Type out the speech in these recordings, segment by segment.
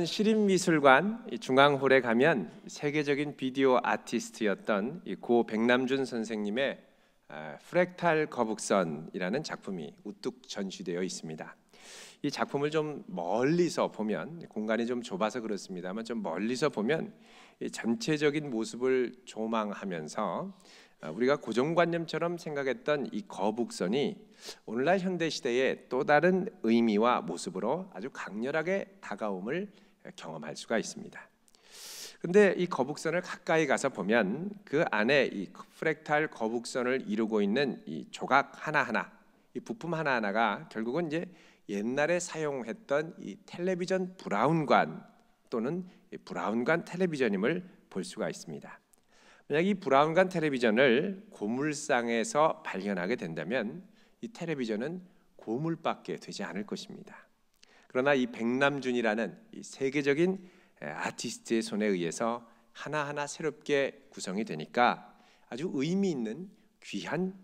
시립미술관 중앙홀에 가면 세계적인 비디오 아티스트였던 고 백남준 선생님의 프랙탈 거북선이라는 작품이 우뚝 전시되어 있습니다. 이 작품을 좀 멀리서 보면, 공간이 좀 좁아서 그렇습니다만 좀 멀리서 보면 전체적인 모습을 조망하면서 우리가 고정관념처럼 생각했던 이 거북선이 오늘날 현대 시대의 또 다른 의미와 모습으로 아주 강렬하게 다가옴을 경험할 수가 있습니다. 그런데 이 거북선을 가까이 가서 보면 그 안에 이 프랙탈 거북선을 이루고 있는 이 조각 하나하나, 이 부품 하나하나가 결국은 이제 옛날에 사용했던 이 텔레비전 브라운관 또는 브라운관 텔레비전임을 볼 수가 있습니다. 만약 이 브라운관 텔레비전을 고물상에서 발견하게 된다면 이 텔레비전은 고물밖에 되지 않을 것입니다. 그러나 이 백남준이라는 이 세계적인 아티스트의 손에 의해서 하나하나 새롭게 구성이 되니까 아주 의미 있는 귀한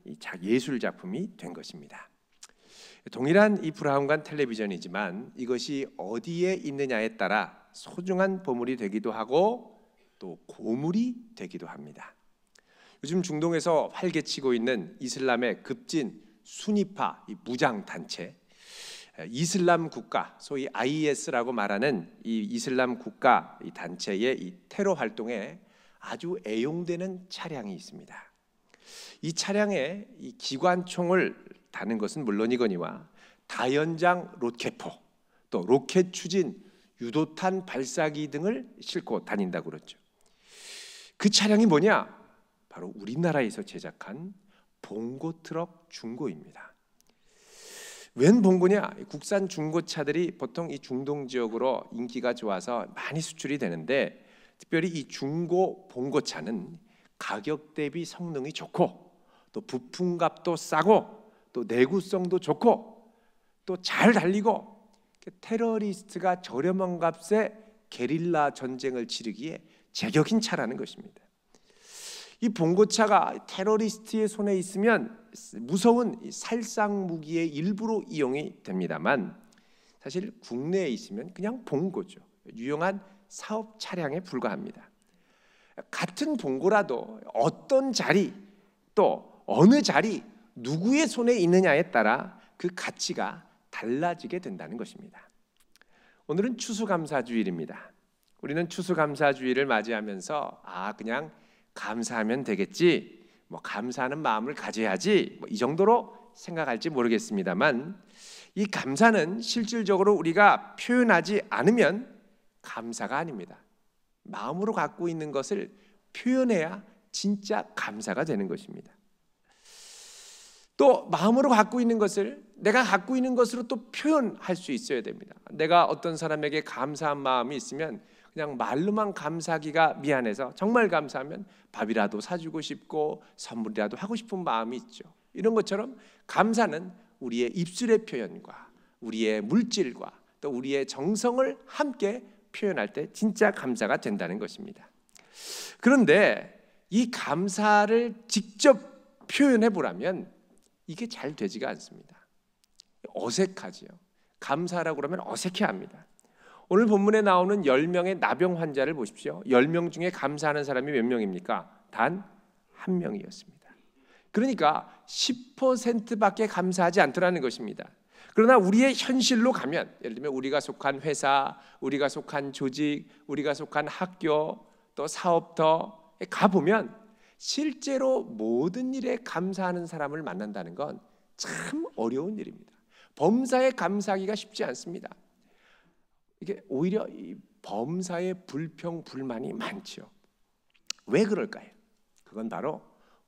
예술 작품이 된 것입니다. 동일한 이 브라운관 텔레비전이지만 이것이 어디에 있느냐에 따라 소중한 보물이 되기도 하고 또 고물이 되기도 합니다. 요즘 중동에서 활개치고 있는 이슬람의 급진 수니파 이 무장 단체, 이슬람 국가, 소위 IS라고 말하는 이 이슬람 국가 이 단체의 이 테러 활동에 아주 애용되는 차량이 있습니다. 이 차량에 이 기관총을 다는 것은 물론이거니와 다연장 로켓포, 또 로켓 추진 유도탄 발사기 등을 싣고 다닌다고 그러죠. 그 차량이 뭐냐? 바로 우리나라에서 제작한 봉고 트럭 중고입니다. 웬 봉고냐? 국산 중고차들이 보통 이 중동 지역으로 인기가 좋아서 많이 수출이 되는데, 특별히 이 중고 봉고차는 가격 대비 성능이 좋고 또 부품값도 싸고 또 내구성도 좋고 또 잘 달리고 테러리스트가 저렴한 값에 게릴라 전쟁을 치르기에 제격인 차라는 것입니다. 이 봉고차가 테러리스트의 손에 있으면 무서운 살상 무기의 일부로 이용이 됩니다만 사실 국내에 있으면 그냥 봉고죠. 유용한 사업 차량에 불과합니다. 같은 봉고라도 어떤 자리 또 어느 자리 누구의 손에 있느냐에 따라 그 가치가 달라지게 된다는 것입니다. 오늘은 추수감사주일입니다. 우리는 추수감사주일을 맞이하면서 그냥 감사하면 되겠지, 감사하는 마음을 가져야지, 이 정도로 생각할지 모르겠습니다만 이 감사는 실질적으로 우리가 표현하지 않으면 감사가 아닙니다. 마음으로 갖고 있는 것을 표현해야 진짜 감사가 되는 것입니다. 또 마음으로 갖고 있는 것을 내가 갖고 있는 것으로 또 표현할 수 있어야 됩니다. 내가 어떤 사람에게 감사한 마음이 있으면 그냥 말로만 감사하기가 미안해서 정말 감사하면 밥이라도 사주고 싶고 선물이라도 하고 싶은 마음이 있죠. 이런 것처럼 감사는 우리의 입술의 표현과 우리의 물질과 또 우리의 정성을 함께 표현할 때 진짜 감사가 된다는 것입니다. 그런데 이 감사를 직접 표현해 보라면 이게 잘 되지가 않습니다. 어색하지요. 감사라고 그러면 어색해합니다. 오늘 본문에 나오는 10명의 나병 환자를 보십시오. 10명 중에 감사하는 사람이 몇 명입니까? 단 1명이었습니다. 그러니까 10%밖에 감사하지 않더라는 것입니다. 그러나 우리의 현실로 가면, 예를 들면 우리가 속한 회사, 우리가 속한 조직, 우리가 속한 학교, 또 사업터에 가보면 실제로 모든 일에 감사하는 사람을 만난다는 건 참 어려운 일입니다. 범사에 감사하기가 쉽지 않습니다. 이게 오히려 이 범사의 불평, 불만이 많죠. 왜 그럴까요? 그건 바로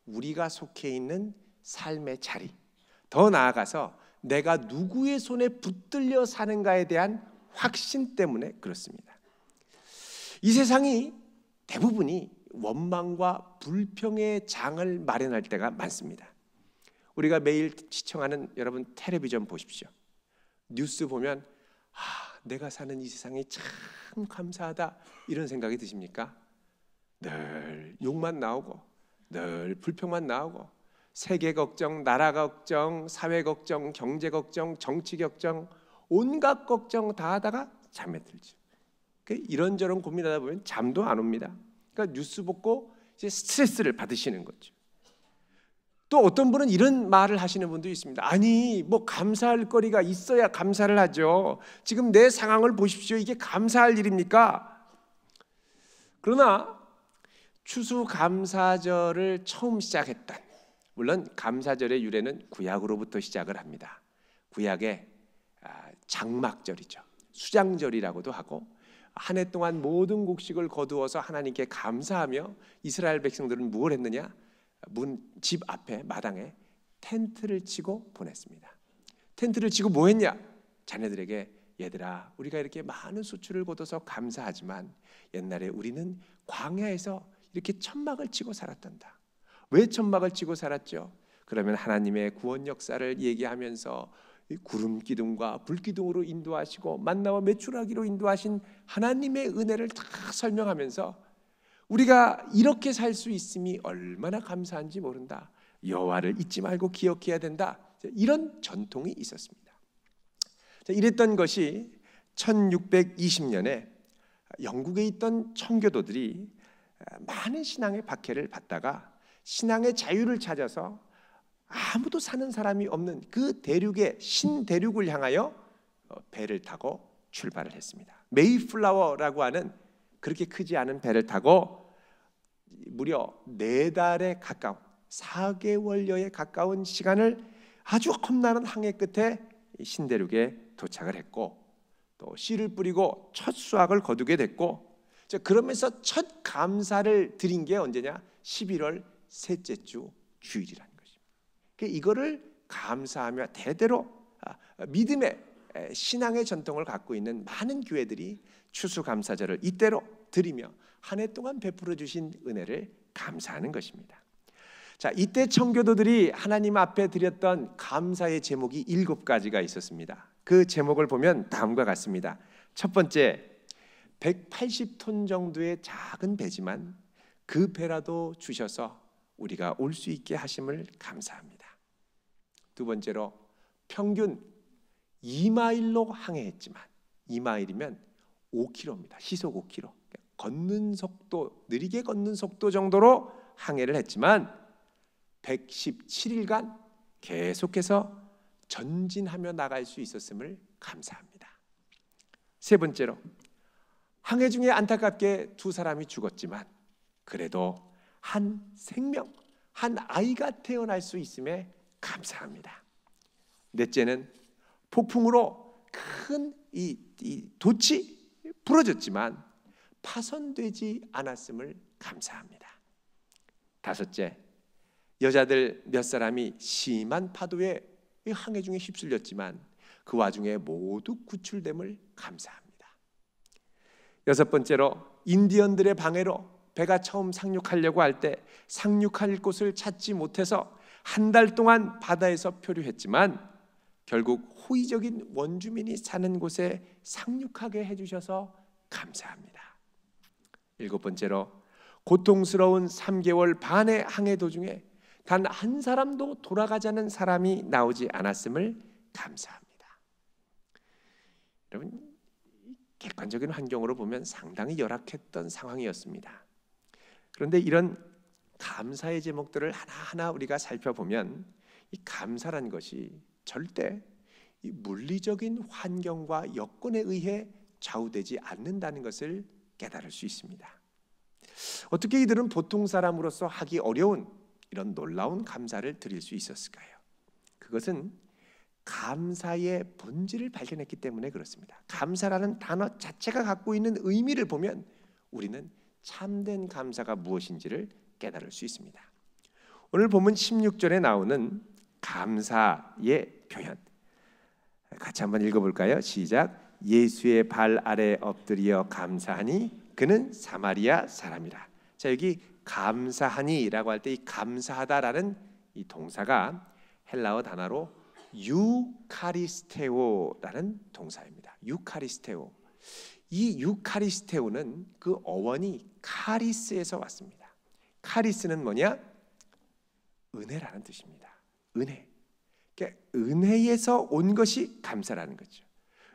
우리가 속해 있는 삶의 자리, 더 나아가서 내가 누구의 손에 붙들려 사는가에 대한 확신 때문에 그렇습니다. 이 세상이 대부분이 원망과 불평의 장을 마련할 때가 많습니다. 우리가 매일 시청하는 여러분 텔레비전 보십시오. 뉴스 보면 내가 사는 이 세상이 참 감사하다 이런 생각이 드십니까? 늘 욕만 나오고 늘 불평만 나오고 세계 걱정, 나라 걱정, 사회 걱정, 경제 걱정, 정치 걱정, 온갖 걱정 다 하다가 잠에 들죠. 이런저런 고민하다 보면 잠도 안 옵니다. 그러니까 뉴스 보고 이제 스트레스를 받으시는 거죠. 또 어떤 분은 이런 말을 하시는 분도 있습니다. 아니, 뭐 감사할 거리가 있어야 감사를 하죠. 지금 내 상황을 보십시오. 이게 감사할 일입니까? 그러나 추수감사절을 처음 시작했던, 물론 감사절의 유래는 구약으로부터 시작을 합니다. 구약의 장막절이죠. 수장절이라고도 하고, 한 해 동안 모든 곡식을 거두어서 하나님께 감사하며 이스라엘 백성들은 무엇을 했느냐? 집 앞에 마당에 텐트를 치고 보냈습니다. 텐트를 치고 뭐 했냐? 자녀들에게 얘들아, 우리가 이렇게 많은 수출을 거둬서 감사하지만 옛날에 우리는 광야에서 이렇게 천막을 치고 살았단다. 왜 천막을 치고 살았죠? 그러면 하나님의 구원 역사를 얘기하면서 구름 기둥과 불 기둥으로 인도하시고 만나와 메추라기로 인도하신 하나님의 은혜를 다 설명하면서 우리가 이렇게 살 수 있음이 얼마나 감사한지 모른다. 여호와를 잊지 말고 기억해야 된다. 이런 전통이 있었습니다. 이랬던 것이 1620년에 영국에 있던 청교도들이 많은 신앙의 박해를 받다가 신앙의 자유를 찾아서 아무도 사는 사람이 없는 그 대륙의 신대륙을 향하여 배를 타고 출발을 했습니다. 메이플라워라고 하는 그렇게 크지 않은 배를 타고 무려 4달에 가까운 4개월여에 가까운 시간을 아주 험난한 항해 끝에 신대륙에 도착을 했고, 또 씨를 뿌리고 첫 수확을 거두게 됐고, 그러면서 첫 감사를 드린 게 언제냐? 11월 셋째 주 주일이라는 것입니다. 이거를 감사하며 대대로 믿음의 신앙의 전통을 갖고 있는 많은 교회들이 추수감사절을 이때로 드리며 한 해 동안 베풀어 주신 은혜를 감사하는 것입니다. 자, 이때 청교도들이 하나님 앞에 드렸던 감사의 제목이 7가지가 있었습니다. 그 제목을 보면 다음과 같습니다. 첫 번째, 180톤 정도의 작은 배지만 그 배라도 주셔서 우리가 올 수 있게 하심을 감사합니다. 두 번째로, 평균 2마일로 항해했지만 2마일이면 5km입니다. 시속 5km. 걷는 속도, 느리게 걷는 속도 정도로 항해를 했지만 117일간 계속해서 전진하며 나갈 수 있었음을 감사합니다. 세 번째로, 항해 중에 안타깝게 2사람이 죽었지만 그래도 한 생명, 한 아이가 태어날 수 있음에 감사합니다. 넷째는, 폭풍으로 큰 이 돛이 부러졌지만 파손되지 않았음을 감사합니다. 다섯째, 여자들 몇 사람이 심한 파도에 항해 중에 휩쓸렸지만 그 와중에 모두 구출됨을 감사합니다. 여섯 번째로, 인디언들의 방해로 배가 처음 상륙하려고 할 때 상륙할 곳을 찾지 못해서 한 달 동안 바다에서 표류했지만 결국 호의적인 원주민이 사는 곳에 상륙하게 해주셔서 감사합니다. 일곱 번째로, 고통스러운 3개월 반의 항해 도중에 단 한 사람도 돌아가자는 사람이 나오지 않았음을 감사합니다. 여러분, 객관적인 환경으로 보면 상당히 열악했던 상황이었습니다. 그런데 이런 감사의 제목들을 하나하나 우리가 살펴보면 이 감사란 것이 절대 이 물리적인 환경과 여건에 의해 좌우되지 않는다는 것을 깨달을 수 있습니다. 어떻게 이들은 보통 사람으로서 하기 어려운 이런 놀라운 감사를 드릴 수 있었을까요? 그것은 감사의 본질을 발견했기 때문에 그렇습니다. 감사라는 단어 자체가 갖고 있는 의미를 보면 우리는 참된 감사가 무엇인지를 깨달을 수 있습니다. 오늘 본문 16절에 나오는 감사의 표현 같이 한번 읽어볼까요? 시작. 예수의 발 아래 엎드려 감사하니 그는 사마리아 사람이라. 자, 여기 감사하니라고 할 때 이 감사하다라는 이 동사가 헬라어 단어로 유카리스테오라는 동사입니다. 유카리스테오. 이 유카리스테오는 그 어원이 카리스에서 왔습니다. 카리스는 뭐냐? 은혜라는 뜻입니다. 은혜. 그러니까 은혜에서 온 것이 감사라는 거죠.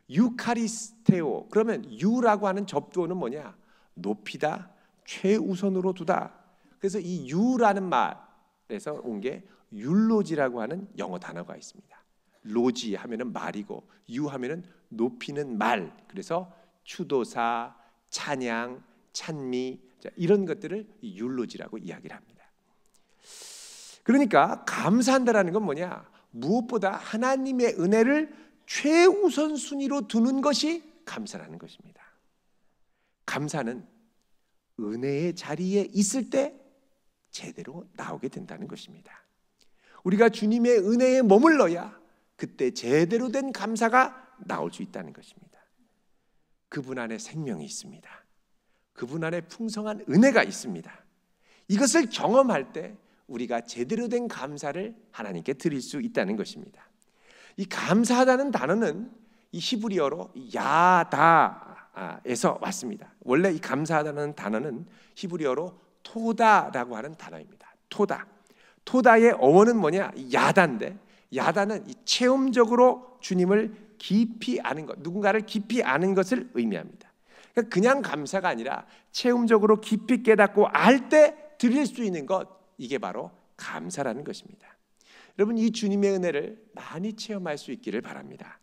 유카리스테오, 그러면 유라고 하는 접두어는 뭐냐? 높이다, 최우선으로 두다. 그래서 이 유라는 말에서 온 게 율로지라고 하는 영어 단어가 있습니다. 로지 하면은 말이고 유 하면은 높이는 말. 그래서 추도사, 찬양, 찬미, 이런 것들을 율로지라고 이야기를 합니다. 그러니까 감사한다라는 건 뭐냐? 무엇보다 하나님의 은혜를 최우선 순위로 두는 것이 감사라는 것입니다. 감사는 은혜의 자리에 있을 때 제대로 나오게 된다는 것입니다. 우리가 주님의 은혜에 머물러야 그때 제대로 된 감사가 나올 수 있다는 것입니다. 그분 안에 생명이 있습니다. 그분 안에 풍성한 은혜가 있습니다. 이것을 경험할 때 우리가 제대로 된 감사를 하나님께 드릴 수 있다는 것입니다. 이 감사하다는 단어는 이 히브리어로 야다에서 왔습니다. 원래 이 감사하다는 단어는 히브리어로 토다라고 하는 단어입니다. 토다의 어원은 뭐냐? 야다인데, 야다는 이 체험적으로 주님을 깊이 아는 것, 누군가를 깊이 아는 것을 의미합니다. 그러니까 그냥 감사가 아니라 체험적으로 깊이 깨닫고 알 때 드릴 수 있는 것, 이게 바로 감사라는 것입니다. 여러분, 이 주님의 은혜를 많이 체험할 수 있기를 바랍니다.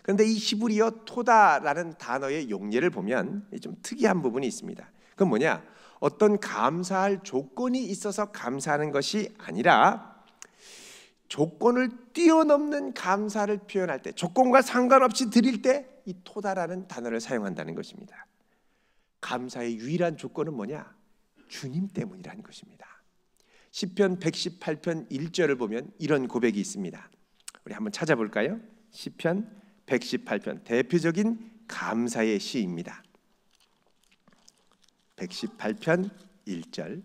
그런데 이 히브리어 토다라는 단어의 용례를 보면 좀 특이한 부분이 있습니다. 그건 뭐냐? 어떤 감사할 조건이 있어서 감사하는 것이 아니라 조건을 뛰어넘는 감사를 표현할 때, 조건과 상관없이 드릴 때 이 토다라는 단어를 사용한다는 것입니다. 감사의 유일한 조건은 뭐냐? 주님 때문이라는 것입니다. 시편 118편 1절을 보면 이런 고백이 있습니다. 우리 한번 찾아볼까요? 시편 118편, 대표적인 감사의 시입니다. 118편 1절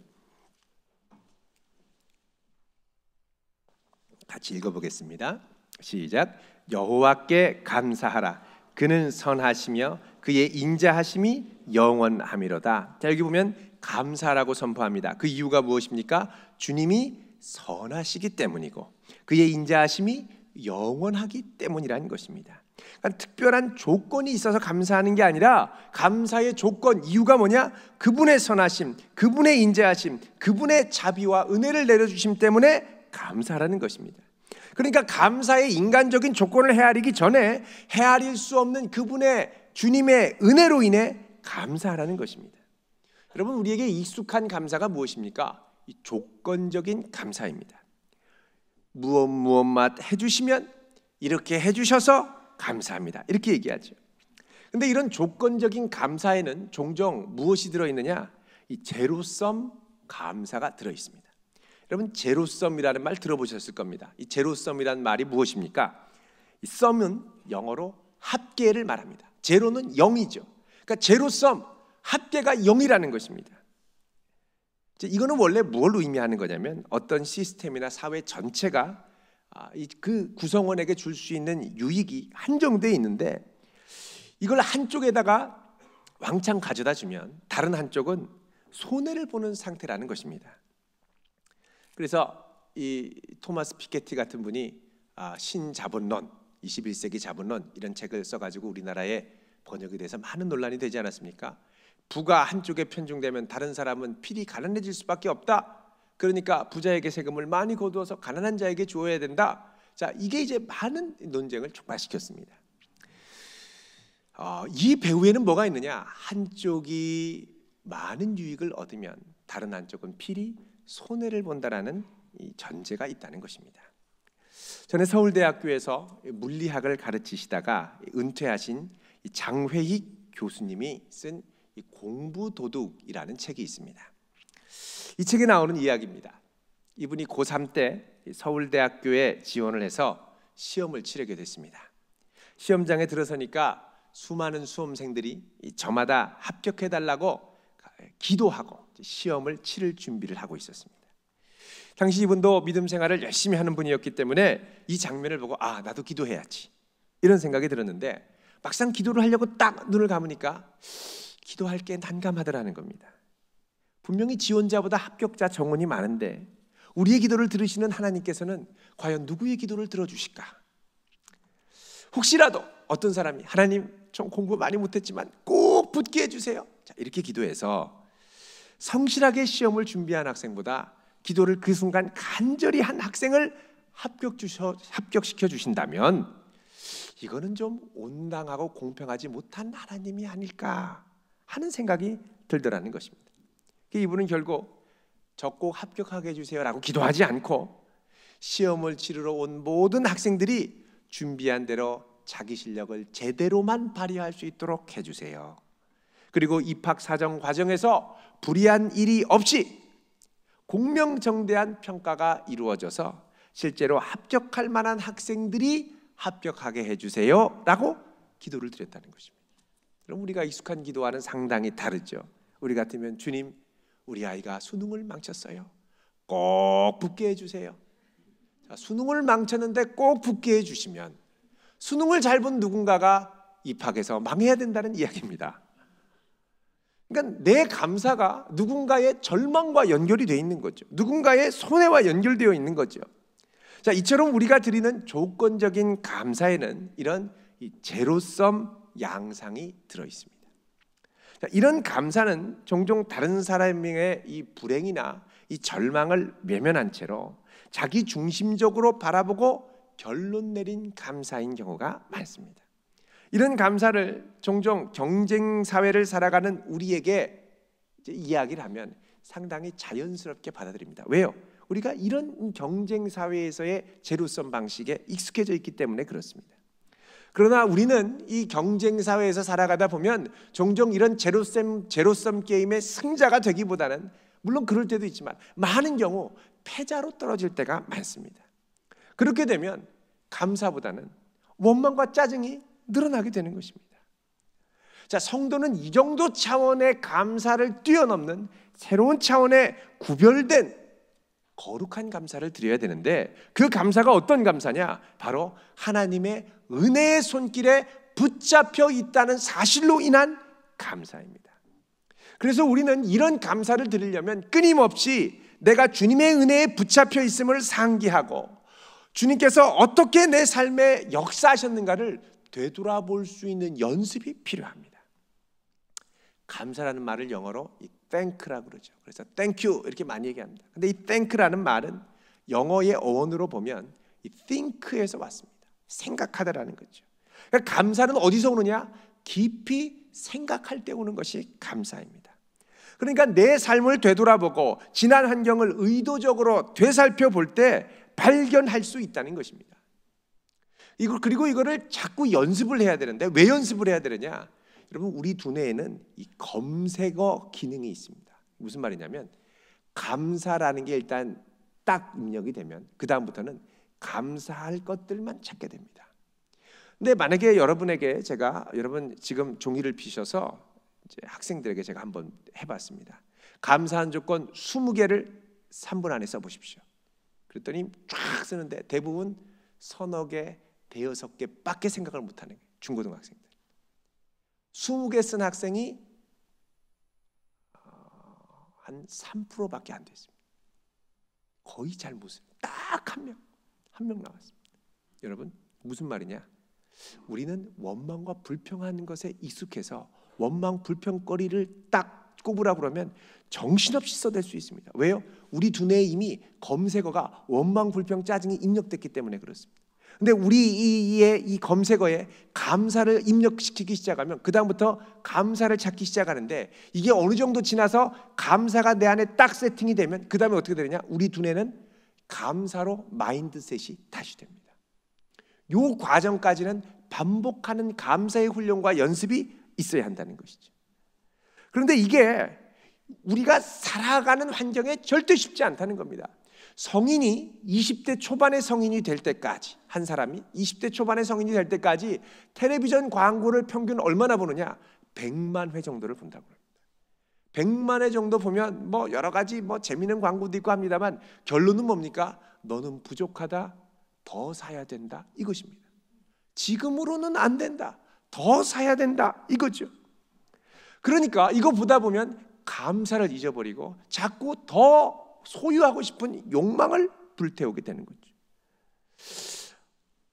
같이 읽어보겠습니다. 시작. 여호와께 감사하라. 그는 선하시며 그의 인자하심이 영원하미로다. 자, 여기 보면 감사라고 선포합니다. 그 이유가 무엇입니까? 주님이 선하시기 때문이고 그의 인자하심이 영원하기 때문이라는 것입니다. 그러니까 특별한 조건이 있어서 감사하는 게 아니라 감사의 조건, 이유가 뭐냐? 그분의 선하심, 그분의 인자하심, 그분의 자비와 은혜를 내려주심 때문에 감사라는 것입니다. 그러니까 감사의 인간적인 조건을 헤아리기 전에 헤아릴 수 없는 그분의 주님의 은혜로 인해 감사하라는 것입니다. 여러분, 우리에게 익숙한 감사가 무엇입니까? 이 조건적인 감사입니다. 무엇만 해주시면 이렇게 해주셔서 감사합니다, 이렇게 얘기하죠. 그런데 이런 조건적인 감사에는 종종 무엇이 들어있느냐? 이 제로섬 감사가 들어있습니다. 여러분, 제로섬이라는 말 들어보셨을 겁니다. 이 제로섬이라는 말이 무엇입니까? 이 썸은 영어로 합계를 말합니다. 제로는 0이죠. 그러니까 제로섬, 합계가 0이라는 것입니다. 이거는 원래 뭘 의미하는 거냐면 어떤 시스템이나 사회 전체가 그 구성원에게 줄 수 있는 유익이 한정되어 있는데 이걸 한쪽에다가 왕창 가져다 주면 다른 한쪽은 손해를 보는 상태라는 것입니다. 그래서 이 토마스 피케티 같은 분이 신자본론, 21세기 자본론 이런 책을 써가지고 우리나라에 번역이 돼서 많은 논란이 되지 않았습니까? 부가 한쪽에 편중되면 다른 사람은 필히 가난해질 수밖에 없다. 그러니까 부자에게 세금을 많이 거두어서 가난한 자에게 주어야 된다. 자, 이게 이제 많은 논쟁을 촉발시켰습니다. 이 배후에는 뭐가 있느냐? 한쪽이 많은 유익을 얻으면 다른 한쪽은 필히 손해를 본다라는 이 전제가 있다는 것입니다. 전에 서울대학교에서 물리학을 가르치시다가 은퇴하신 장회익 교수님이 쓴 공부도둑이라는 책이 있습니다. 이 책에 나오는 이야기입니다. 이분이 고3 때 서울대학교에 지원을 해서 시험을 치르게 됐습니다. 시험장에 들어서니까 수많은 수험생들이 저마다 합격해달라고 기도하고 시험을 치를 준비를 하고 있었습니다. 당시 이분도 믿음 생활을 열심히 하는 분이었기 때문에 이 장면을 보고 나도 기도해야지 이런 생각이 들었는데 막상 기도를 하려고 딱 눈을 감으니까 기도할 게 난감하더라는 겁니다. 분명히 지원자보다 합격자 정원이 많은데 우리의 기도를 들으시는 하나님께서는 과연 누구의 기도를 들어주실까? 혹시라도 어떤 사람이 하나님 좀 공부 많이 못했지만 꼭 붙게 해주세요. 자, 이렇게 기도해서 성실하게 시험을 준비한 학생보다 기도를 그 순간 간절히 한 학생을 합격시켜 주신다면 이거는 좀 온당하고 공평하지 못한 하나님이 아닐까 하는 생각이 들더라는 것입니다. 이분은 결국 저 꼭 합격하게 해주세요라고 기도하지 않고 시험을 치르러 온 모든 학생들이 준비한 대로 자기 실력을 제대로만 발휘할 수 있도록 해주세요. 그리고 입학 사정 과정에서 불이한 일이 없이 공명정대한 평가가 이루어져서 실제로 합격할 만한 학생들이 합격하게 해주세요 라고 기도를 드렸다는 것입니다. 그럼 우리가 익숙한 기도와는 상당히 다르죠. 우리 같으면 주님, 우리 아이가 수능을 망쳤어요. 꼭 붙게 해주세요. 자, 수능을 망쳤는데 꼭 붙게 해주시면 수능을 잘 본 누군가가 입학해서 망해야 된다는 이야기입니다. 그러니까 내 감사가 누군가의 절망과 연결이 되어 있는 거죠. 누군가의 손해와 연결되어 있는 거죠. 자, 이처럼 우리가 드리는 조건적인 감사에는 이런 제로섬 양상이 들어 있습니다. 자, 이런 감사는 종종 다른 사람의 이 불행이나 이 절망을 외면한 채로 자기 중심적으로 바라보고 결론 내린 감사인 경우가 많습니다. 이런 감사를 종종 경쟁 사회를 살아가는 우리에게 이야기를 하면 상당히 자연스럽게 받아들입니다. 왜요? 우리가 이런 경쟁 사회에서의 제로섬 방식에 익숙해져 있기 때문에 그렇습니다. 그러나 우리는 이 경쟁 사회에서 살아가다 보면 종종 이런 제로섬 게임의 승자가 되기보다는 물론 그럴 때도 있지만 많은 경우 패자로 떨어질 때가 많습니다. 그렇게 되면 감사보다는 원망과 짜증이 늘어나게 되는 것입니다. 자, 성도는 이 정도 차원의 감사를 뛰어넘는 새로운 차원의 구별된 거룩한 감사를 드려야 되는데 그 감사가 어떤 감사냐? 바로 하나님의 은혜의 손길에 붙잡혀 있다는 사실로 인한 감사입니다. 그래서 우리는 이런 감사를 드리려면 끊임없이 내가 주님의 은혜에 붙잡혀 있음을 상기하고 주님께서 어떻게 내 삶에 역사하셨는가를 되돌아볼 수 있는 연습이 필요합니다. 감사라는 말을 영어로 thank라고 그러죠. 그래서 thank you 이렇게 많이 얘기합니다. 근데 이 thank라는 말은 영어의 어원으로 보면 이 think에서 왔습니다. 생각하다라는 거죠. 그러니까 감사는 어디서 오느냐? 깊이 생각할 때 오는 것이 감사입니다. 그러니까 내 삶을 되돌아보고 지난 환경을 의도적으로 되살펴 볼 때 발견할 수 있다는 것입니다. 그리고 이거를 자꾸 연습을 해야 되는데 왜 연습을 해야 되느냐? 여러분, 우리 두뇌에는 이 검색어 기능이 있습니다. 무슨 말이냐면 감사라는 게 일단 딱 입력이 되면 그 다음부터는 감사할 것들만 찾게 됩니다. 근데 만약에 여러분에게 여러분 지금 종이를 피셔서 이제 학생들에게 제가 한번 해봤습니다. 감사한 조건 20개를 3분 안에 써보십시오. 그랬더니 쫙 쓰는데 대부분 서너 개, 대여섯 개밖에 생각을 못하는 거예요. 중고등학생들. 20개 쓴 학생이 한 3%밖에 안 됐습니다. 거의 잘 못 써요. 딱 한 명 나왔습니다. 여러분, 무슨 말이냐? 우리는 원망과 불평하는 것에 익숙해서 원망, 불평거리를 딱 꼽으라 그러면 정신없이 써댈 수 있습니다. 왜요? 우리 두뇌에 이미 검색어가 원망, 불평, 짜증이 입력됐기 때문에 그렇습니다. 근데 우리의 이 검색어에 감사를 입력시키기 시작하면 그 다음부터 감사를 찾기 시작하는데 이게 어느 정도 지나서 감사가 내 안에 딱 세팅이 되면 그 다음에 어떻게 되느냐? 우리 두뇌는 감사로 마인드셋이 다시 됩니다. 이 과정까지는 반복하는 감사의 훈련과 연습이 있어야 한다는 것이죠. 그런데 이게 우리가 살아가는 환경에 절대 쉽지 않다는 겁니다. 성인이 20대 초반의 성인이 될 때까지, 한 사람이 20대 초반의 성인이 될 때까지 텔레비전 광고를 평균 얼마나 보느냐? 100만 회 정도를 본다고 합니다. 100만 회 정도 보면 뭐 여러 가지 재미있는 광고도 있고 합니다만 결론은 뭡니까? 너는 부족하다, 더 사야 된다, 이것입니다. 지금으로는 안 된다, 더 사야 된다, 이거죠. 그러니까 이거 보다 보면 감사를 잊어버리고 자꾸 더 소유하고 싶은 욕망을 불태우게 되는 거죠.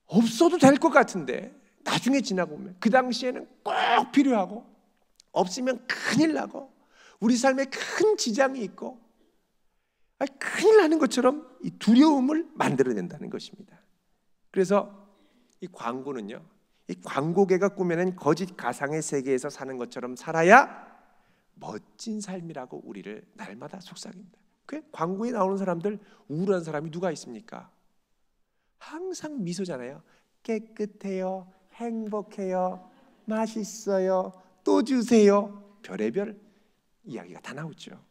없어도 될 것 같은데 나중에 지나고 보면 그 당시에는 꼭 필요하고 없으면 큰일 나고 우리 삶에 큰 지장이 있고 큰일 나는 것처럼 이 두려움을 만들어낸다는 것입니다. 그래서 이 광고는요, 이 광고계가 꾸며낸 거짓 가상의 세계에서 사는 것처럼 살아야 멋진 삶이라고 우리를 날마다 속삭입니다. 그 광고에 나오는 사람들, 우울한 사람이 누가 있습니까? 항상 미소잖아요. 깨끗해요, 행복해요, 맛있어요, 또 주세요. 별의별 이야기가 다 나오죠.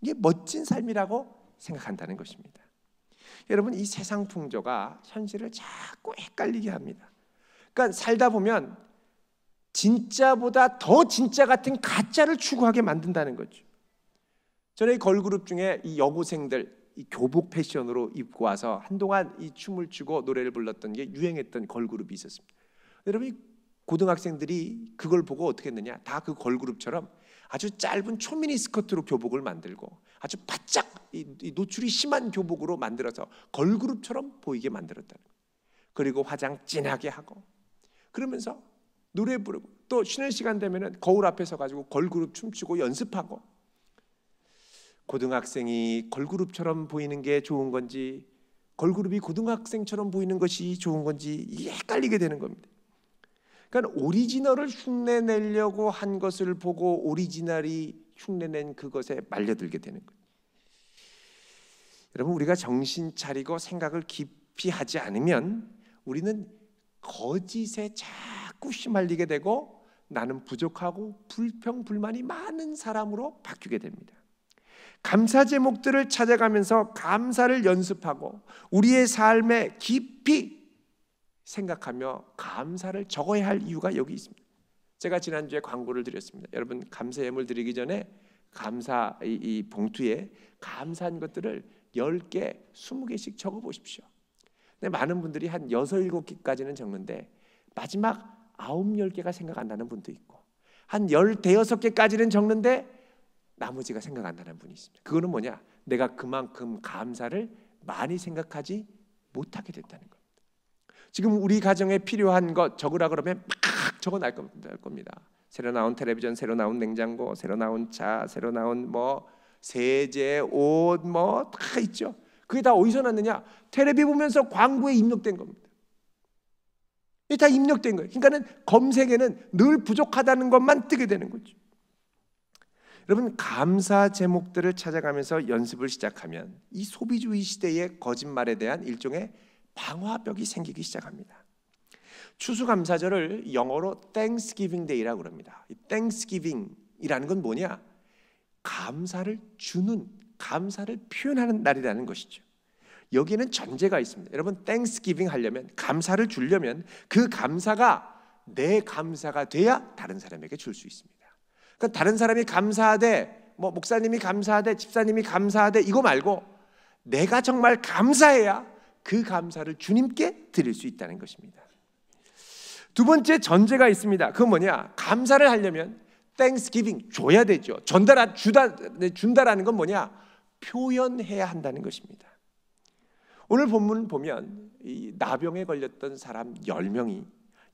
이게 멋진 삶이라고 생각한다는 것입니다. 여러분, 이 세상 풍조가 현실을 자꾸 헷갈리게 합니다. 그러니까 살다 보면 진짜보다 더 진짜 같은 가짜를 추구하게 만든다는 거죠. 전에 이 걸그룹 중에 이 여고생들 이 교복 패션으로 입고 와서 한동안 이 춤을 추고 노래를 불렀던 게 유행했던 걸그룹이 있었습니다. 여러분, 이 고등학생들이 그걸 보고 어떻게 했느냐, 다 그 걸그룹처럼 아주 짧은 초미니 스커트로 교복을 만들고 아주 바짝 이 노출이 심한 교복으로 만들어서 걸그룹처럼 보이게 만들었다는 거예요. 그리고 화장 진하게 하고 그러면서 노래 부르고 또 쉬는 시간 되면은 거울 앞에 서 가지고 걸그룹 춤추고 연습하고. 고등학생이 걸그룹처럼 보이는 게 좋은 건지 걸그룹이 고등학생처럼 보이는 것이 좋은 건지 이게 헷갈리게 되는 겁니다. 그러니까 오리지널을 흉내내려고 한 것을 보고 오리지널이 흉내낸 그것에 말려들게 되는 거예요. 여러분, 우리가 정신 차리고 생각을 깊이 하지 않으면 우리는 거짓에 자꾸 휘말리게 되고 나는 부족하고 불평불만이 많은 사람으로 바뀌게 됩니다. 감사 제목들을 찾아가면서 감사를 연습하고 우리의 삶에 깊이 생각하며 감사를 적어야 할 이유가 여기 있습니다. 제가 지난주에 광고를 드렸습니다. 여러분, 감사 예물 드리기 전에 감사 이 봉투에 감사한 것들을 10개, 20개씩 적어 보십시오. 근데 많은 분들이 한 6, 7개까지는 적는데 마지막 9, 10개가 생각 안 나는 분도 있고 한 15개까지는 적는데 나머지가 생각 안 나는 분이 있습니다. 그거는 뭐냐? 내가 그만큼 감사를 많이 생각하지 못하게 됐다는 겁니다. 지금 우리 가정에 필요한 것 적으라 그러면 막 적어낼 겁니다. 새로 나온 텔레비전, 새로 나온 냉장고, 새로 나온 차, 새로 나온 뭐 세제, 옷 뭐 다 있죠. 그게 다 어디서 났느냐? 텔레비 보면서 광고에 입력된 겁니다. 이게 다 입력된 거예요. 그러니까는 검색에는 늘 부족하다는 것만 뜨게 되는 거죠. 여러분, 감사 제목들을 찾아가면서 연습을 시작하면 이 소비주의 시대의 거짓말에 대한 일종의 방화벽이 생기기 시작합니다. 추수감사절을 영어로 Thanksgiving Day라고 합니다. 이 Thanksgiving이라는 건 뭐냐? 감사를 주는, 감사를 표현하는 날이라는 것이죠. 여기에는 전제가 있습니다. 여러분, Thanksgiving 하려면, 감사를 주려면 그 감사가 내 감사가 돼야 다른 사람에게 줄 수 있습니다. 그러니까 다른 사람이 감사하되, 뭐 목사님이 감사하되, 집사님이 감사하되 이거 말고 내가 정말 감사해야 그 감사를 주님께 드릴 수 있다는 것입니다. 두 번째 전제가 있습니다. 그건 뭐냐? 감사를 하려면 Thanksgiving 줘야 되죠. 준다라는 건 뭐냐? 표현해야 한다는 것입니다. 오늘 본문 보면 이 나병에 걸렸던 사람 10명이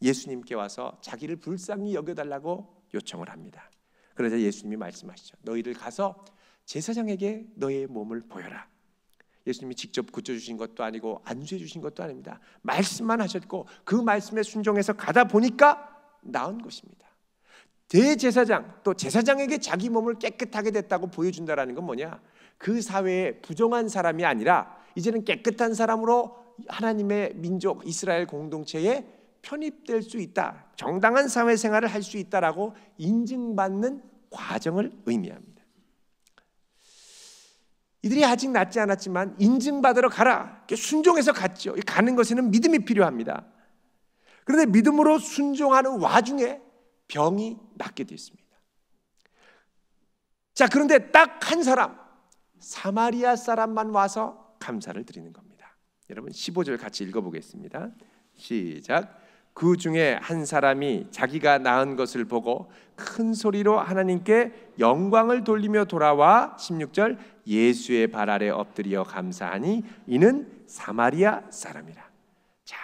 예수님께 와서 자기를 불쌍히 여겨달라고 요청을 합니다. 그러자 예수님이 말씀하시죠. 너희를 가서 제사장에게 너의 몸을 보여라. 예수님이 직접 고쳐주신 것도 아니고 안수해 주신 것도 아닙니다. 말씀만 하셨고 그 말씀에 순종해서 가다 보니까 나은 것입니다. 대제사장, 또 제사장에게 자기 몸을 깨끗하게 됐다고 보여준다는 건 뭐냐? 그 사회에 부정한 사람이 아니라 이제는 깨끗한 사람으로 하나님의 민족 이스라엘 공동체에 편입될 수 있다, 정당한 사회생활을 할 수 있다라고 인증받는 과정을 의미합니다. 이들이 아직 낫지 않았지만 인증받으러 가라, 순종해서 갔죠. 가는 것에는 믿음이 필요합니다. 그런데 믿음으로 순종하는 와중에 병이 낫게 됐습니다. 자, 그런데 딱 한 사람, 사마리아 사람만 와서 감사를 드리는 겁니다. 여러분 15절 같이 읽어보겠습니다. 시작. 그 중에 한 사람이 자기가 낳은 것을 보고 큰 소리로 하나님께 영광을 돌리며 돌아와 16절 예수의 발 아래 엎드려 감사하니 이는 사마리아 사람이라. 자,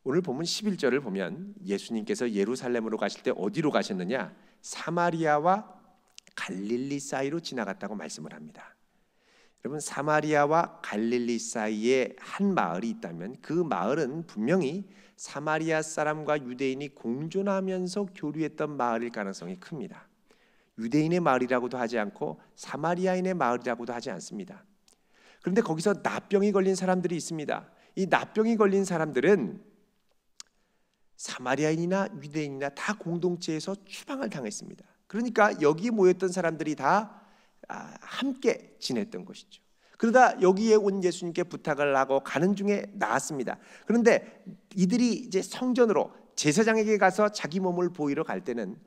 오늘 본문 11절을 보면 예수님께서 예루살렘으로 가실 때 어디로 가셨느냐? 사마리아와 갈릴리 사이로 지나갔다고 말씀을 합니다. 여러분, 사마리아와 갈릴리 사이에 한 마을이 있다면 그 마을은 분명히 사마리아 사람과 유대인이 공존하면서 교류했던 마을일 가능성이 큽니다. 유대인의 마을이라고도 하지 않고 사마리아인의 마을이라고도 하지 않습니다. 그런데 거기서 납병이 걸린 사람들이 있습니다. 이 납병이 걸린 사람들은 사마리아인이나 유대인이나 다 공동체에서 추방을 당했습니다. 그러니까 여기 모였던 사람들이 다 함께 지냈던 것이죠. 그러다 여기에 온 예수님께 부탁을 하고 가는 중에 나왔습니다. 그런데 이들이 이제 성전으로 제사장에게 가서 자기 몸을 보이러 갈 때는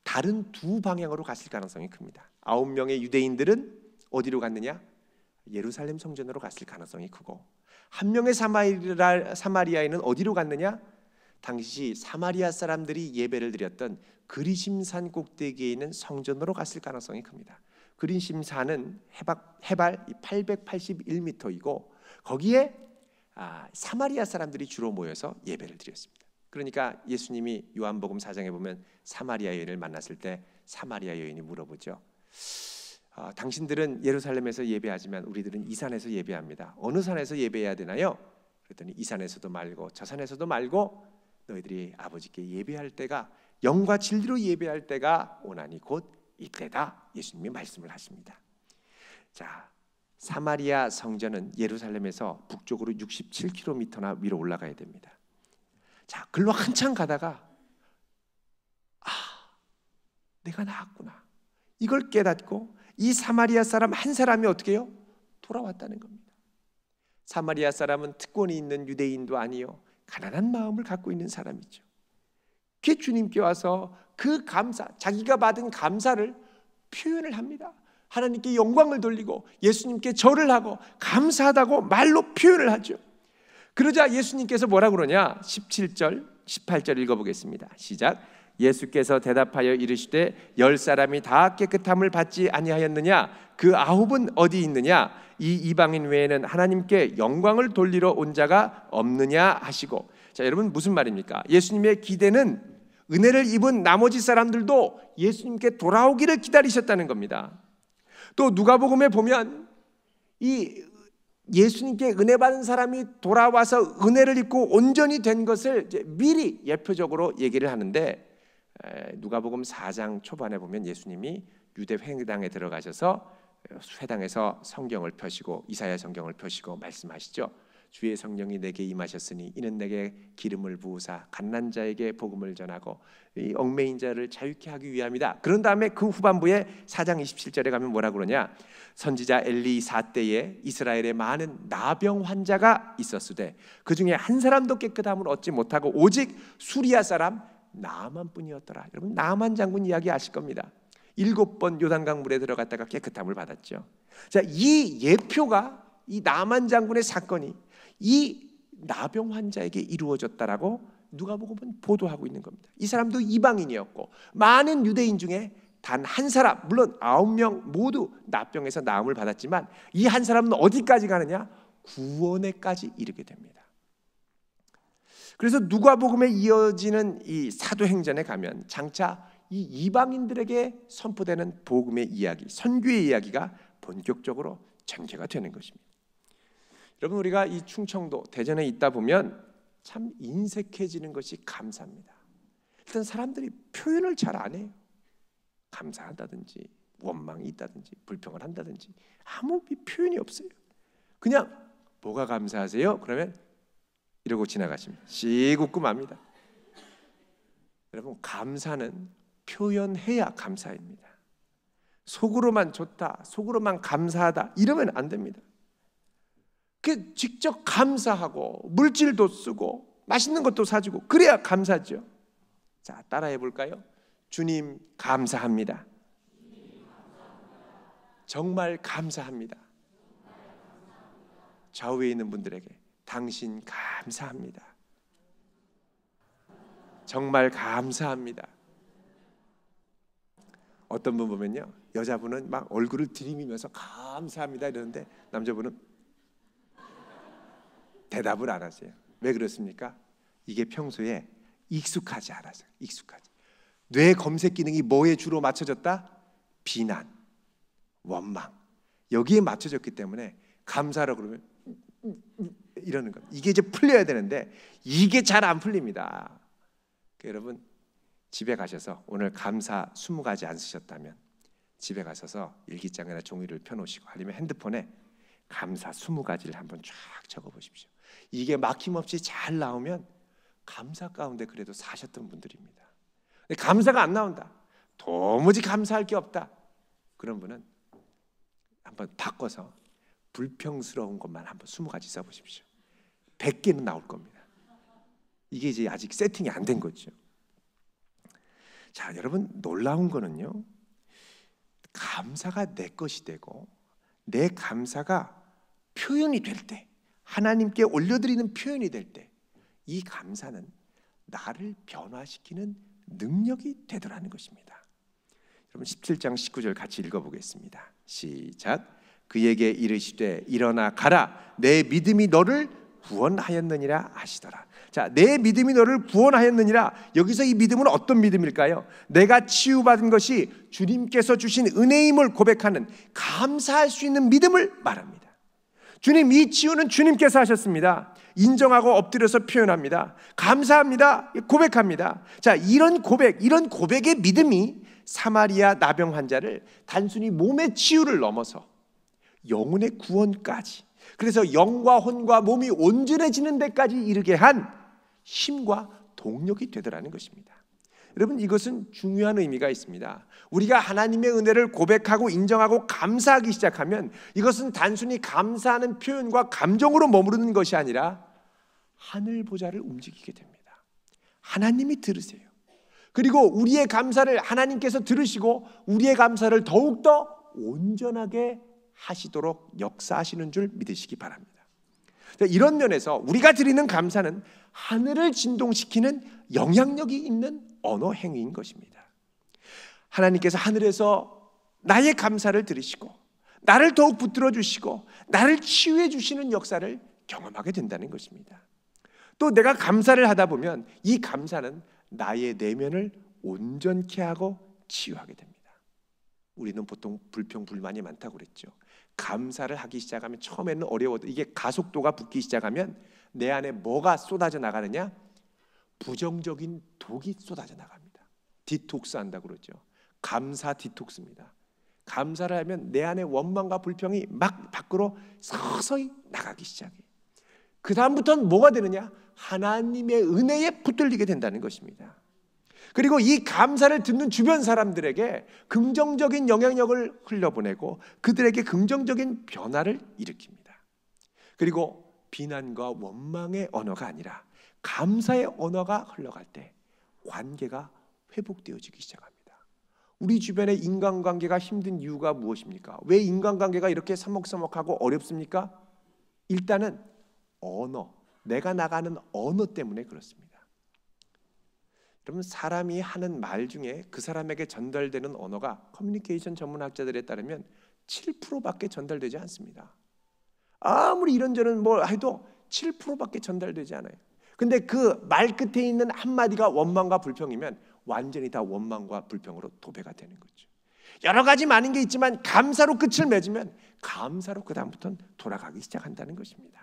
다른 두 방향으로 갔을 가능성이 큽니다. 9명의 유대인들은 어디로 갔느냐? 예루살렘 성전으로 갔을 가능성이 크고, 한 명의 사마리아인은 어디로 갔느냐? 당시 사마리아 사람들이 예배를 드렸던 그리심산 꼭대기에 있는 성전으로 갔을 가능성이 큽니다. 그리심산은 해발 881m이고 거기에 사마리아 사람들이 주로 모여서 예배를 드렸습니다. 그러니까 예수님이 요한복음 4장에 보면 사마리아 여인을 만났을 때 사마리아 여인이 물어보죠. 당신들은 예루살렘에서 예배하지만 우리들은 이 산에서 예배합니다. 어느 산에서 예배해야 되나요? 그랬더니 이 산에서도 말고 저 산에서도 말고 너희들이 아버지께 예배할 때가, 영과 진리로 예배할 때가 오나니 곧 이때다. 예수님이 말씀을 하십니다. 자, 사마리아 성전은 예루살렘에서 북쪽으로 67km나 위로 올라가야 됩니다. 자, 글로 한참 가다가 내가 나왔구나, 이걸 깨닫고 이 사마리아 사람 한 사람이 어떻게 해요? 돌아왔다는 겁니다. 사마리아 사람은 특권이 있는 유대인도 아니요, 가난한 마음을 갖고 있는 사람이죠. 그 주님께 와서 그 감사, 자기가 받은 감사를 표현을 합니다. 하나님께 영광을 돌리고 예수님께 절을 하고 감사하다고 말로 표현을 하죠. 그러자 예수님께서 뭐라 그러냐? 17절 18절 읽어보겠습니다. 시작. 예수께서 대답하여 이르시되 10사람이 다 깨끗함을 받지 아니하였느냐? 그 9은 어디 있느냐? 이 이방인 외에는 하나님께 영광을 돌리러 온 자가 없느냐 하시고. 자, 여러분, 무슨 말입니까? 예수님의 기대는 은혜를 입은 나머지 사람들도 예수님께 돌아오기를 기다리셨다는 겁니다. 또 누가복음에 보면 이 예수님께 은혜 받은 사람이 돌아와서 은혜를 입고 온전히 된 것을 이제 미리 예표적으로 얘기를 하는데, 누가복음 4장 초반에 보면 예수님이 유대 회당에 들어가셔서 회당에서 성경을 펴시고 이사야 성경을 펴시고 말씀하시죠. 주의 성령이 내게 임하셨으니 이는 내게 기름을 부으사 갓난 자에게 복음을 전하고 이 얽매인 자를 자유케 하기 위함이다. 그런 다음에 그 후반부에 4장 27절에 가면 뭐라 그러냐? 선지자 엘리사 때에 이스라엘에 많은 나병 환자가 있었으되 그 중에 한 사람도 깨끗함을 얻지 못하고 오직 수리아 사람 나만뿐이었더라. 여러분, 나만 장군 이야기 아실 겁니다. 7번 요단강 물에 들어갔다가 깨끗함을 받았죠. 자, 이 예표가, 이 나만 장군의 사건이 이 나병 환자에게 이루어졌다라고 누가복음은 보도하고 있는 겁니다. 이 사람도 이방인이었고 많은 유대인 중에 단 한 사람, 물론 9명 모두 나병에서 나음을 받았지만 이 한 사람은 어디까지 가느냐? 구원에까지 이르게 됩니다. 그래서 누가복음에 이어지는 이 사도행전에 가면 장차 이 이방인들에게 선포되는 복음의 이야기, 선교의 이야기가 본격적으로 전개가 되는 것입니다. 여러분, 우리가 이 충청도 대전에 있다 보면 참 인색해지는 것이 감사입니다. 일단 사람들이 표현을 잘 안 해요. 감사하다든지 원망이 있다든지 불평을 한다든지 아무 표현이 없어요. 그냥 뭐가 감사하세요? 그러면 이러고 지나가십니다. 씩 웃고 맙니다. 여러분, 감사는 표현해야 감사입니다. 속으로만 좋다, 속으로만 감사하다 이러면 안 됩니다. 그 직접 감사하고 물질도 쓰고 맛있는 것도 사주고 그래야 감사죠. 자, 따라해 볼까요? 주님 감사합니다. 정말 감사합니다. 좌우에 있는 분들에게 당신 감사합니다. 정말 감사합니다. 어떤 분 보면요, 여자분은 막 얼굴을 들이밀면서 감사합니다 이러는데 남자분은 대답을 안 하세요. 왜 그렇습니까? 이게 평소에 익숙하지 않아서 익숙하지. 뇌 검색 기능이 뭐에 주로 맞춰졌다? 비난, 원망 여기에 맞춰졌기 때문에 감사라고 그러면 이러는 겁니다. 이게 이제 풀려야 되는데 이게 잘 안 풀립니다. 여러분 집에 가셔서 오늘 감사 20가지 안 쓰셨다면 집에 가셔서 일기장이나 종이를 펴놓으시고 아니면 핸드폰에 감사 20가지를 한번 쫙 적어보십시오. 이게 막힘없이 잘 나오면 감사 가운데 그래도 사셨던 분들입니다. 근데 감사가 안 나온다, 도무지 감사할 게 없다, 그런 분은 한번 바꿔서 불평스러운 것만 한번 20가지 써보십시오. 100개는 나올 겁니다. 이게 이제 아직 세팅이 안 된 거죠. 자, 여러분 놀라운 거는요, 감사가 내 것이 되고 내 감사가 표현이 될 때, 하나님께 올려드리는 표현이 될 때 이 감사는 나를 변화시키는 능력이 되더라는 것입니다. 여러분 17장 19절 같이 읽어보겠습니다. 시작. 그에게 이르시되 일어나 가라, 내 믿음이 너를 구원하였느니라 하시더라. 자, 내 믿음이 너를 구원하였느니라. 여기서 이 믿음은 어떤 믿음일까요? 내가 치유받은 것이 주님께서 주신 은혜임을 고백하는, 감사할 수 있는 믿음을 말합니다. 주님, 이 치유는 주님께서 하셨습니다. 인정하고 엎드려서 표현합니다. 감사합니다. 고백합니다. 자, 이런 고백, 이런 고백의 믿음이 사마리아 나병 환자를 단순히 몸의 치유를 넘어서 영혼의 구원까지, 그래서 영과 혼과 몸이 온전해지는 데까지 이르게 한 힘과 동력이 되더라는 것입니다. 여러분, 이것은 중요한 의미가 있습니다. 우리가 하나님의 은혜를 고백하고 인정하고 감사하기 시작하면 이것은 단순히 감사하는 표현과 감정으로 머무르는 것이 아니라 하늘 보좌를 움직이게 됩니다. 하나님이 들으세요. 그리고 우리의 감사를 하나님께서 들으시고 우리의 감사를 더욱더 온전하게 하시도록 역사하시는 줄 믿으시기 바랍니다. 이런 면에서 우리가 드리는 감사는 하늘을 진동시키는 영향력이 있는 언어 행위인 것입니다. 하나님께서 하늘에서 나의 감사를 들으시고 나를 더욱 붙들어 주시고 나를 치유해 주시는 역사를 경험하게 된다는 것입니다. 또 내가 감사를 하다 보면 이 감사는 나의 내면을 온전케 하고 치유하게 됩니다. 우리는 보통 불평 불만이 많다고 그랬죠. 감사를 하기 시작하면 처음에는 어려워도 이게 가속도가 붙기 시작하면 내 안에 뭐가 쏟아져 나가느냐? 부정적인 독이 쏟아져 나갑니다. 디톡스 한다고 그러죠. 감사 디톡스입니다. 감사를 하면 내 안에 원망과 불평이 막 밖으로 서서히 나가기 시작해요. 그 다음부터는 뭐가 되느냐? 하나님의 은혜에 붙들리게 된다는 것입니다. 그리고 이 감사를 듣는 주변 사람들에게 긍정적인 영향력을 흘려보내고 그들에게 긍정적인 변화를 일으킵니다. 그리고 비난과 원망의 언어가 아니라 감사의 언어가 흘러갈 때 관계가 회복되어지기 시작합니다. 우리 주변의 인간관계가 힘든 이유가 무엇입니까? 왜 인간관계가 이렇게 서먹서먹하고 어렵습니까? 일단은 언어, 내가 나가는 언어 때문에 그렇습니다. 여러분, 사람이 하는 말 중에 그 사람에게 전달되는 언어가 커뮤니케이션 전문학자들에 따르면 7%밖에 전달되지 않습니다. 아무리 이런저런 뭘 해도 7%밖에 전달되지 않아요. 근데 그 말 끝에 있는 한마디가 원망과 불평이면 완전히 다 원망과 불평으로 도배가 되는 거죠. 여러 가지 많은 게 있지만 감사로 끝을 맺으면 감사로 그 다음부터는 돌아가기 시작한다는 것입니다.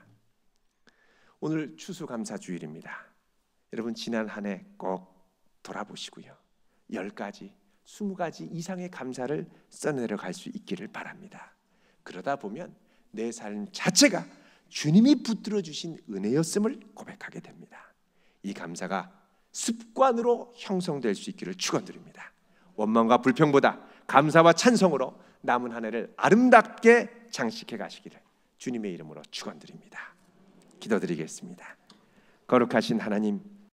오늘 추수감사주일입니다. 여러분, 지난 한 해 꼭 돌아보시고요, 10가지, 20가지 이상의 감사를 써내려갈 수 있기를 바랍니다. 그러다 보면 내 삶 자체가 주님이 붙들어 주신 은혜였음을 고백하게 됩니다. 이 감사가 습관으로 형성될 수 있기를 축원드립니다. 원망과 불평보다 감사와 찬송으로 남은 한 해를 아름답게 장식해 가시기를 주님의 이름으로 축원드립니다. 기도드리겠습니다. 거룩하신 하나님,